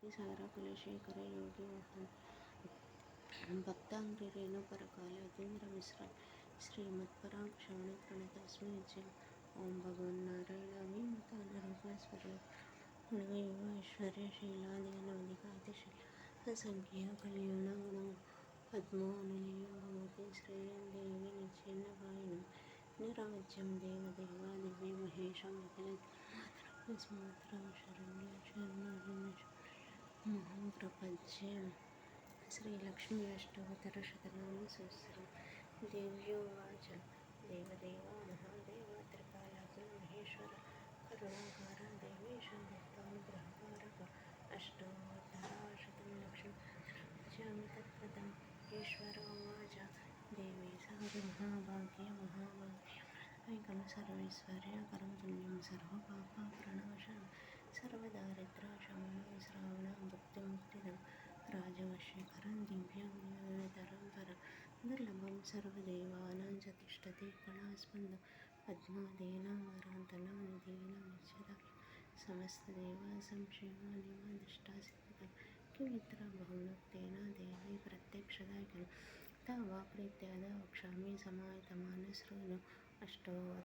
सागरकुलशेखर योगी मोहन भक्तांग्री रेणुपरकाल अतींद्र मिश्रा श्रीमत्पराङ्क्षवणप्रणतस्मै च ओं भगवन्नारायण अभिमतानरूपस्वरूप गुणगैव ऐश्वर्यशीलादिगणोदिकातिशील असङ्ख्य कल्याणगुणं पद्मोऽनुलेयो भवति श्रेयं देवी निच्छिन्नकायिनं निराज्यं देवदेवादिव्यमहेशं यस्मात्रं शरण्यं प्रपद्ये श्रीलक्ष्मी अष्टोत्तरशतनामसहस्रं देव्योवाच देवदेवा महादेव त्रिकालाग्निमहेश्वर करुणाकार देवेश भक्तानुग्रहकारक अष्टोत्तरशतं लक्ष्मीपदाब्जामि तत्पदम् ईश्वरोवाच देवी सर्वमहाभाग्यमहाभाग्यैकं सर्वैश्वर्यकरं पुण्यं सर्वपापप्रणाशनं सर्वदारिद्र्यशमनं श्रावणं भुक्तिमुक्तिदं राजवशीकरं दिव्यं योगितरं परं दुर्लभं सर्वदेवानां च तिष्ठति कलास्पन्दं पद्मादीनां वरान्तनं निधीनां यच्छदा समस्तदेवा संशयानिवादिष्टासिद्धं किमित्र बहुनक्तेन देवी प्रत्यक्षदायकं तव प्रीत्यादा वक्ष्यामि समाहितमानसृणु अष्टोत्तरशतनामस्तोत्रम्